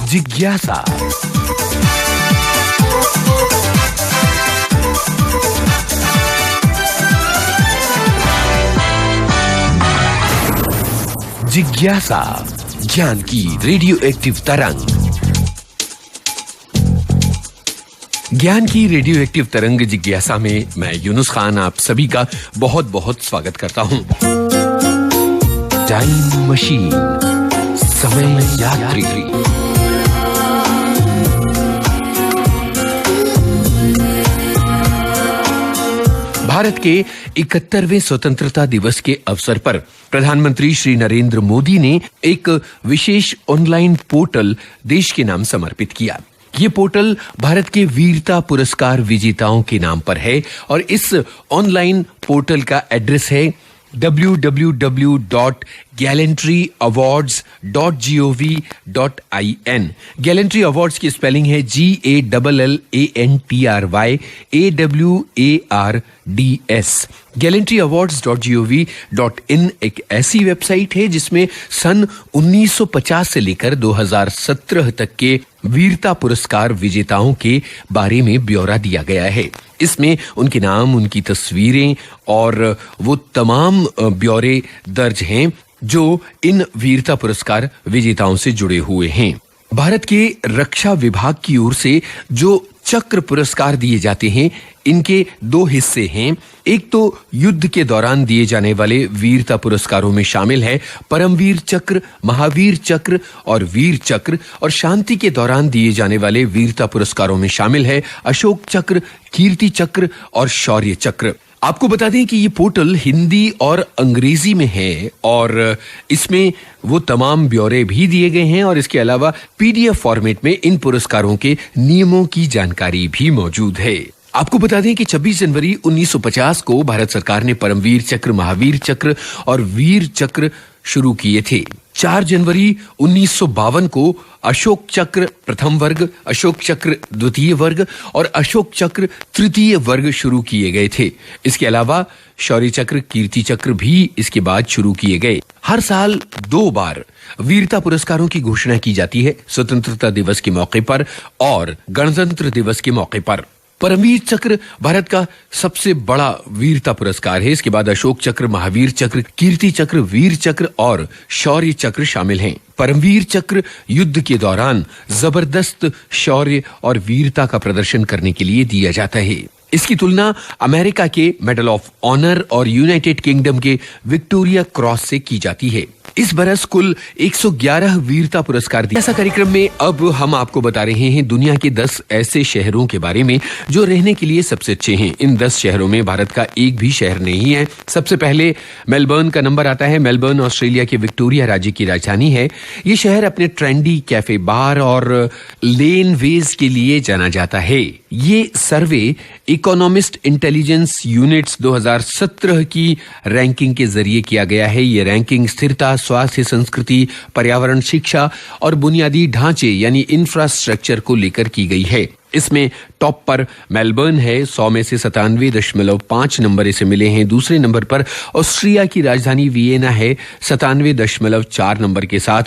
जिज्ञासा। जिज्ञासा, ज्ञान की रेडियो एक्टिव तरंग। ज्ञान की रेडियो एक्टिव तरंग जिज्ञासा में मैं यूनुस खान आप सभी का बहुत बहुत स्वागत करता हूं। टाइम मशीन, समय यात्री। भारत के 71वें स्वतंत्रता दिवस के अवसर पर प्रधानमंत्री श्री नरेंद्र मोदी ने एक विशेष ऑनलाइन पोर्टल देश के नाम समर्पित किया। ये पोर्टल भारत के वीरता पुरस्कार विजेताओं के नाम पर है और इस ऑनलाइन पोर्टल का एड्रेस है www.gallantryawards.gov.in। गैलेंट्री अवार्ड्स की स्पेलिंग है GALLANTRYAWARDS। gallantryawards.gov.in एक ऐसी वेबसाइट है जिसमें सन 1950 से लेकर 2017 तक के वीरता पुरस्कार विजेताओं के बारे में ब्यौरा दिया गया है। इसमें उनके नाम, उनकी तस्वीरें और वो तमाम ब्यौरे दर्ज हैं जो इन वीरता पुरस्कार विजेताओं से जुड़े हुए हैं। भारत के रक्षा विभाग की ओर से जो चक्र पुरस्कार दिए जाते हैं, इनके दो हिस्से हैं। एक तो युद्ध के दौरान दिए जाने वाले वीरता पुरस्कारों में शामिल है परमवीर चक्र, महावीर चक्र और वीर चक्र, और शांति के दौरान दिए जाने वाले वीरता पुरस्कारों में शामिल है अशोक चक्र, कीर्ति चक्र और शौर्य चक्र। आपको बता दें कि ये पोर्टल हिंदी और अंग्रेजी में है और इसमें वो तमाम ब्यौरे भी दिए गए हैं और इसके अलावा PDF फॉर्मेट में इन पुरस्कारों के नियमों की जानकारी भी मौजूद है। आपको बता दें कि 26 जनवरी 1950 को भारत सरकार ने परमवीर चक्र, महावीर चक्र और वीर चक्र शुरू किए थे। 4 जनवरी 1952 को अशोक चक्र प्रथम वर्ग, अशोक चक्र द्वितीय वर्ग और अशोक चक्र तृतीय वर्ग शुरू किए गए थे। इसके अलावा शौर्य चक्र, कीर्ति चक्र भी इसके बाद शुरू किए गए। हर साल 2 बार वीरता पुरस्कारों की घोषणा की जाती है, स्वतंत्रता दिवस के मौके पर और गणतंत्र दिवस के मौके पर। परमवीर चक्र भारत का सबसे बड़ा वीरता पुरस्कार है। इसके बाद अशोक चक्र, महावीर चक्र, कीर्ति चक्र, वीर चक्र और शौर्य चक्र शामिल हैं। परमवीर चक्र युद्ध के दौरान जबरदस्त शौर्य और वीरता का प्रदर्शन करने के लिए दिया जाता है। इसकी तुलना अमेरिका के मेडल ऑफ ऑनर और यूनाइटेड किंगडम के विक्टोरिया क्रॉस से की जाती है। इस बरस कुल 111 वीरता पुरस्कार दिए। ऐसा कार्यक्रम में अब हम आपको बता रहे हैं दुनिया के 10 ऐसे शहरों के बारे में जो रहने के लिए सबसे अच्छे हैं। इन 10 शहरों में भारत का एक भी शहर नहीं है। सबसे पहले मेलबर्न का नंबर आता है। मेलबर्न ऑस्ट्रेलिया के विक्टोरिया राज्य की राजधानी है। ये शहर अपने ट्रेंडी कैफे, बार और लेन वेज के लिए जाना जाता है। ये सर्वे इकोनॉमिस्ट इंटेलिजेंस यूनिट्स 2017 की रैंकिंग के जरिए किया गया है। ये रैंकिंग स्थिरता, स्वास्थ्य, संस्कृति, पर्यावरण, शिक्षा और बुनियादी ढांचे यानी इंफ्रास्ट्रक्चर को लेकर की गई है। इसमें टॉप पर मेलबर्न है, 100 में से 97.5 नंबर इसे मिले हैं। दूसरे नंबर पर ऑस्ट्रिया की राजधानी वियना है 97.4 नंबर के साथ।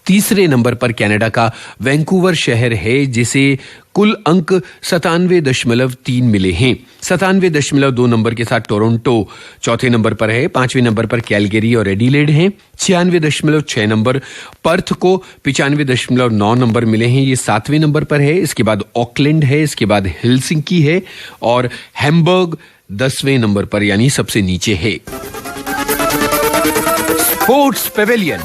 तीसरे नंबर पर कनाडा का वैंकूवर शहर है जिसे कुल अंक 97.3 मिले हैं। 97.2 नंबर के साथ टोरंटो चौथे नंबर पर है। 5वें नंबर पर कैलगरी और एडिलेड हैं। 96.6 नंबर। पर्थ को 95.9 नंबर मिले हैं, ये 7वें नंबर पर है। इसके बाद ऑकलैंड है, इसके बाद हेलसिंकी है और हैम्बर्ग 10वें नंबर पर यानी सबसे नीचे है। Sports Pavilion.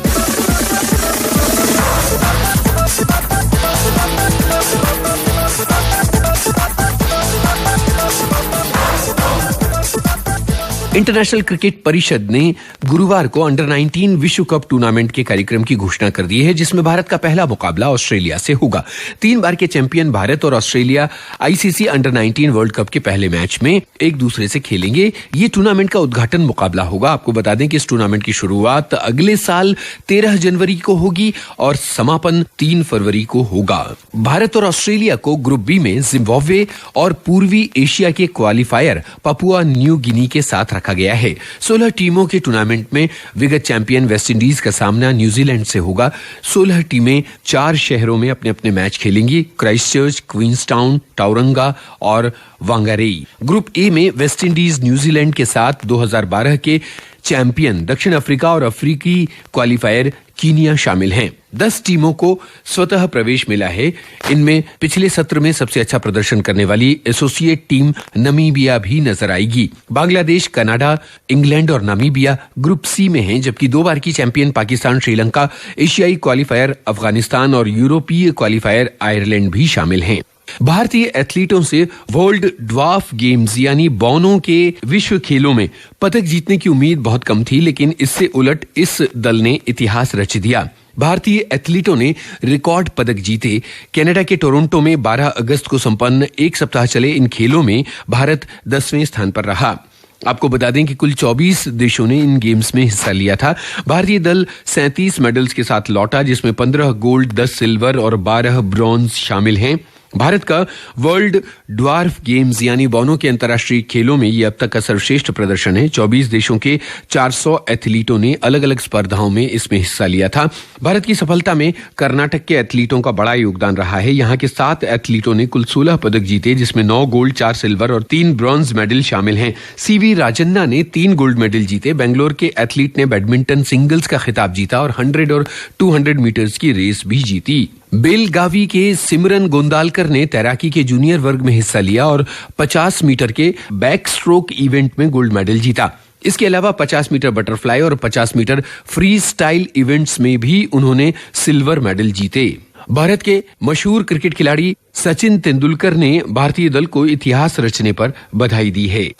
इंटरनेशनल क्रिकेट परिषद ने गुरुवार को अंडर 19 विश्व कप टूर्नामेंट के कार्यक्रम की घोषणा कर दी है जिसमें भारत का पहला मुकाबला ऑस्ट्रेलिया से होगा। 3 बार के चैंपियन भारत और Australia ICC under 19 world cup के पहले मैच में एक दूसरे से खेलेंगे। ये टूर्नामेंट का उद्घाटन मुकाबला होगा। आपको बता दें कि इस टूर्नामेंट की शुरुआत अगले साल 13 जनवरी को होगी और समापन 3 फरवरी को होगा। भारत और ऑस्ट्रेलिया को ग्रुप बी में जिम्बाब्वे और पूर्वी एशिया के क्वालिफायर पपुआ न्यू गिनी के साथ रखा गया है। 16 टीमों के टूर्नामेंट में विगत चैंपियन वेस्टइंडीज का सामना न्यूजीलैंड से होगा। 16 टीमें 4 शहरों में अपने अपने मैच खेलेंगी, क्राइस्टचर्च, क्वींसटाउन, टाउरंगा और वांगारेई। ग्रुप ए में वेस्टइंडीज न्यूजीलैंड के साथ 2012 के चैंपियन दक्षिण अफ्रीका और अफ्रीकी क्वालिफायर कीनिया शामिल हैं। 10 टीमों को स्वतः प्रवेश मिला है। इनमें पिछले सत्र में सबसे अच्छा प्रदर्शन करने वाली एसोसिएट टीम नमीबिया भी नजर आएगी। बांग्लादेश, कनाडा, इंग्लैंड और नामीबिया ग्रुप सी में हैं, जबकि 2 बार की चैंपियन पाकिस्तान, श्रीलंका, एशियाई क्वालिफायर अफगानिस्तान और यूरोपीय क्वालिफायर आयरलैंड भी शामिल हैं। भारतीय एथलीटों से वर्ल्ड ड्वार्फ गेम्स यानी बौनों के विश्व खेलों में पदक जीतने की उम्मीद बहुत कम थी, लेकिन इससे उलट इस दल ने इतिहास रच दिया। भारतीय एथलीटों ने रिकॉर्ड पदक जीते। कनाडा के टोरंटो में 12 अगस्त को संपन्न एक सप्ताह चले इन खेलों में भारत 10वें स्थान पर रहा। आपको बता दें कि कुल 24 देशों ने इन गेम्स में हिस्सा लिया था। भारतीय दल 37 मेडल्स के साथ लौटा, जिसमें 15 गोल्ड, 10 सिल्वर और 12 ब्रॉन्ज शामिल हैं। भारत का वर्ल्ड ड्वार्फ गेम्स यानी बौनों के अंतर्राष्ट्रीय खेलों में यह अब तक का सर्वश्रेष्ठ प्रदर्शन है। 24 देशों के 400 एथलीटों ने अलग अलग स्पर्धाओं में इसमें हिस्सा लिया था। भारत की सफलता में कर्नाटक के एथलीटों का बड़ा योगदान रहा है। यहाँ के 7 एथलीटों ने कुल 16 पदक जीते, जिसमें 9 गोल्ड, 4 सिल्वर और 3 ब्रॉन्ज मेडल शामिल हैं। सीवी राजन्ना ने 3 गोल्ड मेडल जीते। बेंगलोर के एथलीट ने बैडमिंटन सिंगल्स का खिताब जीता और 100 और 200 मीटर्स की रेस भी जीती। बेलगावी के सिमरन गोंदालकर ने तैराकी के जूनियर वर्ग में हिस्सा लिया और 50 मीटर के बैक स्ट्रोक इवेंट में गोल्ड मेडल जीता। इसके अलावा 50 मीटर बटरफ्लाई और 50 मीटर फ्री स्टाइल इवेंट्स में भी उन्होंने सिल्वर मेडल जीते। भारत के मशहूर क्रिकेट खिलाड़ी सचिन तेंदुलकर ने भारतीय दल को इतिहास रचने पर बधाई दी है।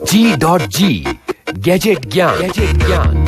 G.G गैजेट ज्ञान।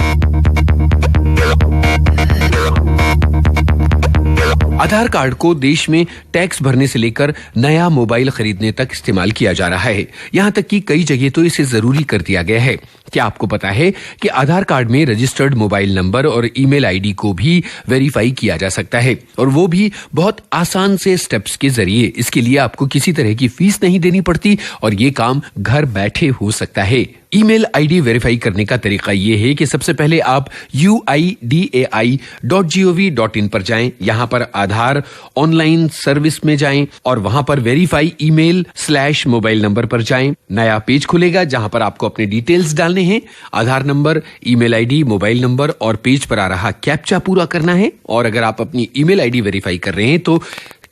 आधार कार्ड को देश में टैक्स भरने से लेकर नया मोबाइल खरीदने तक इस्तेमाल किया जा रहा है। यहां तक कि कई जगह तो इसे जरूरी कर दिया गया है। क्या आपको पता है कि आधार कार्ड में रजिस्टर्ड मोबाइल नंबर और ईमेल आईडी को भी वेरीफाई किया जा सकता है, और वो भी बहुत आसान से स्टेप्स के जरिए। इसके लिए आपको किसी तरह की फीस नहीं देनी पड़ती और ये काम घर बैठे हो सकता है। ईमेल आईडी वेरीफाई करने का तरीका ये है कि सबसे पहले आप uidai.gov.in पर जाएं। यहां पर आधार ऑनलाइन सर्विस में जाएं और वहां पर वेरीफाई email/मोबाइल नंबर पर जाएं। नया पेज खुलेगा जहां पर आपको अपने डिटेल्स डालने हैं। Aadhaar number, email ID, mobile number और पेज पर आ रहा कैप्चा पूरा करना है। और अगर आप अपनी ईमेल आईडी वेरीफाई कर रहे हैं तो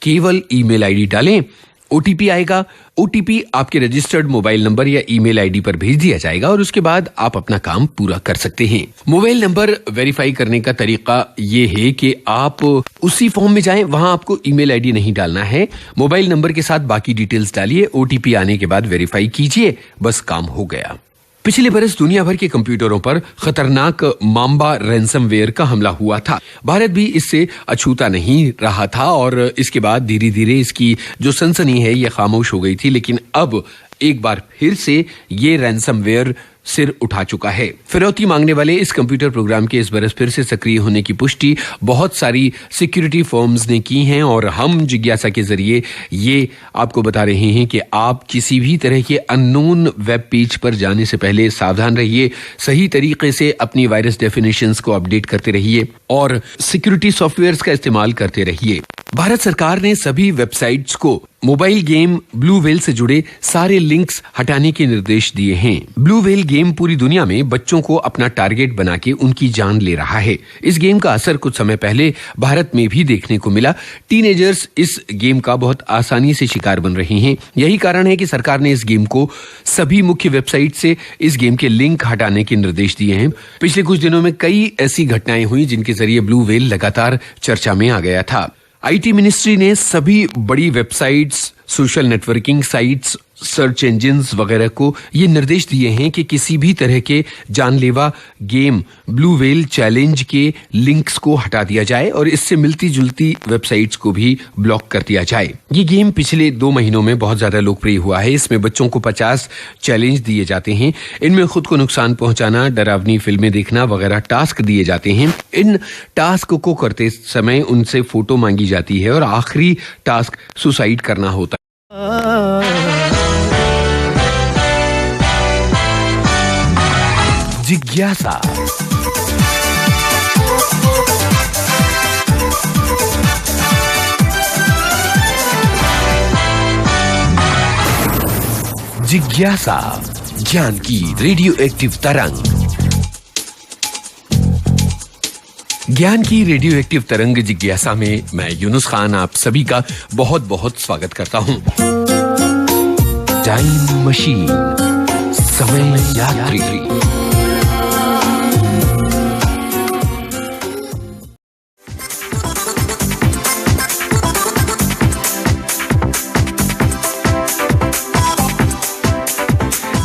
केवल ईमेल आईडी डालें। ओटीपी आएगा। ओटीपी आपके रजिस्टर्ड मोबाइल नंबर या ईमेल आईडी पर भेज दिया जाएगा और उसके बाद आप अपना काम पूरा कर सकते हैं। मोबाइल नंबर वेरीफाई करने का तरीका ये है कि आप उसी फॉर्म में जाएं, वहां आपको ईमेल आईडी नहीं डालना है। मोबाइल नंबर के साथ बाकी डिटेल्स डालिए, ओटीपी आने के बाद वेरीफाई कीजिए, बस काम हो गया। पिछले बरस दुनिया भर के कंप्यूटरों पर खतरनाक मांबा रैंसमवेयर का हमला हुआ था। भारत भी इससे अछूता नहीं रहा था और इसके बाद धीरे धीरे इसकी जो सनसनी है ये खामोश हो गई थी, लेकिन अब एक बार फिर से ये रैंसमवेयर सिर उठा चुका है। फिरौती मांगने वाले इस कंप्यूटर प्रोग्राम के इस बरस फिर से सक्रिय होने की पुष्टि बहुत सारी सिक्योरिटी फर्म्स ने की हैं और हम जिज्ञासा के जरिए ये आपको बता रहे हैं कि आप किसी भी तरह के अननोन वेब पेज पर जाने से पहले सावधान रहिए, सही तरीके से अपनी वायरस डेफिनेशंस को अपडेट करते रहिए और सिक्योरिटी सॉफ्टवेयर्स का इस्तेमाल करते रहिए। भारत सरकार ने सभी वेबसाइट्स को मोबाइल गेम ब्लू व्हेल से जुड़े सारे लिंक्स हटाने के निर्देश दिए हैं। ब्लू व्हेल गेम पूरी दुनिया में बच्चों को अपना टारगेट बना के उनकी जान ले रहा है। इस गेम का असर कुछ समय पहले भारत में भी देखने को मिला। टीनेजर्स इस गेम का बहुत आसानी से शिकार बन रहे हैं। यही कारण है कि सरकार ने इस गेम को सभी मुख्य वेबसाइट से इस गेम के लिंक हटाने के निर्देश दिए हैं। पिछले कुछ दिनों में कई ऐसी घटनाएं हुई जिनके जरिए ब्लू व्हेल लगातार चर्चा में आ गया था। आईटी मिनिस्ट्री ने सभी बड़ी websites, social networking sites, search engines वगैरह को ये निर्देश दिए हैं कि किसी भी तरह के जानलेवा गेम ब्लू व्हेल चैलेंज के लिंक्स को हटा दिया जाए और इससे मिलती जुलती वेबसाइट्स को भी ब्लॉक कर दिया जाए। ये गेम पिछले 2 महीनों में बहुत ज्यादा लोकप्रिय हुआ है। इसमें बच्चों को 50 चैलेंज दिए जाते हैं। इनमें खुद को नुकसान पहुंचाना, डरावनी फिल्में देखना वगैरह टास्क दिए जाते हैं। इन टास्क को करते समय उनसे फोटो मांगी जाती है और आखिरी टास्क सुसाइड करना होता है। जिज्ञासा। जिज्ञासा, ज्ञान की रेडियो एक्टिव तरंग। ज्ञान की रेडियो एक्टिव तरंग जिज्ञासा में मैं यूनुस खान आप सभी का बहुत बहुत स्वागत करता हूं। टाइम मशीन, समय यात्री।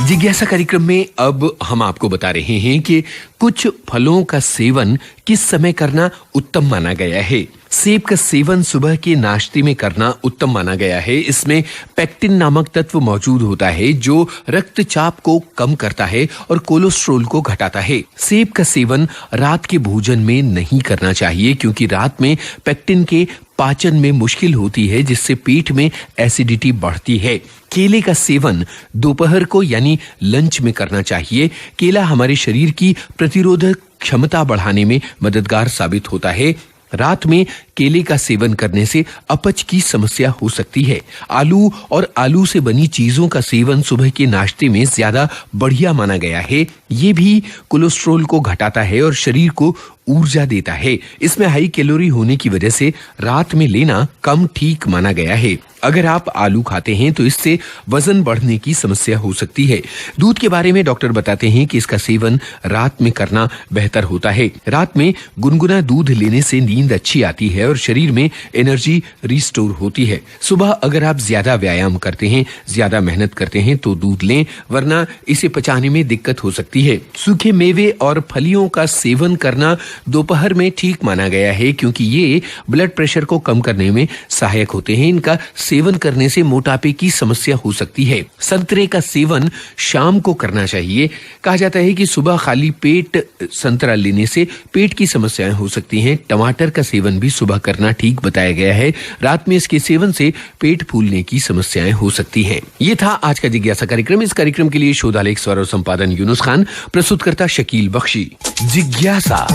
जिज्ञासा कार्यक्रम में अब हम आपको बता रहे हैं कि कुछ फलों का सेवन किस समय करना उत्तम माना गया है। सेब का सेवन सुबह के नाश्ते में करना उत्तम माना गया है। इसमें पेक्टिन नामक तत्व मौजूद होता है जो रक्तचाप को कम करता है और कोलेस्ट्रॉल को घटाता है। सेब का सेवन रात के भोजन में नहीं करना चाहिए क्योंकि रात में पेक्टिन के पाचन में मुश्किल होती है जिससे पेट में एसिडिटी बढ़ती है। केले का सेवन दोपहर को यानी लंच में करना चाहिए। केला हमारे शरीर की प्रतिरोधक क्षमता बढ़ाने में मददगार साबित होता है। रात में केले का सेवन करने से अपच की समस्या हो सकती है। आलू और आलू से बनी चीजों का सेवन सुबह के नाश्ते में ज्यादा बढ़िया माना गया है। ये भी कोलेस्ट्रॉल को घटाता है और शरीर को ऊर्जा देता है। इसमें हाई कैलोरी होने की वजह से रात में लेना कम ठीक माना गया है। अगर आप आलू खाते हैं तो इससे वजन बढ़ने की समस्या हो सकती है। दूध के बारे में डॉक्टर बताते हैं कि इसका सेवन रात में करना बेहतर होता है। रात में गुनगुना दूध लेने से नींद अच्छी आती है और शरीर में एनर्जी रिस्टोर होती है। सुबह अगर आप ज्यादा व्यायाम करते हैं, ज्यादा मेहनत करते हैं तो दूध लें, वरना इसे पचाने में दिक्कत हो सकती है। सूखे मेवे और फलियों का सेवन करना दोपहर में ठीक माना गया है क्योंकि ये ब्लड प्रेशर को कम करने में सहायक होते हैं। इनका सेवन करने से मोटापे की समस्या हो सकती है। संतरे का सेवन शाम को करना चाहिए। कहा जाता है कि सुबह खाली पेट संतरा लेने से पेट की समस्याएं हो सकती हैं। टमाटर का सेवन भी सुबह करना ठीक बताया गया है। रात में इसके सेवन से पेट फूलने की समस्याएं हो सकती हैं। ये था आज का जिज्ञासा कार्यक्रम। इस कार्यक्रम के लिए शोधालेख, स्वर और संपादन यूनुस खान, प्रस्तुतकर्ता शकील बख्शी। जिज्ञासा।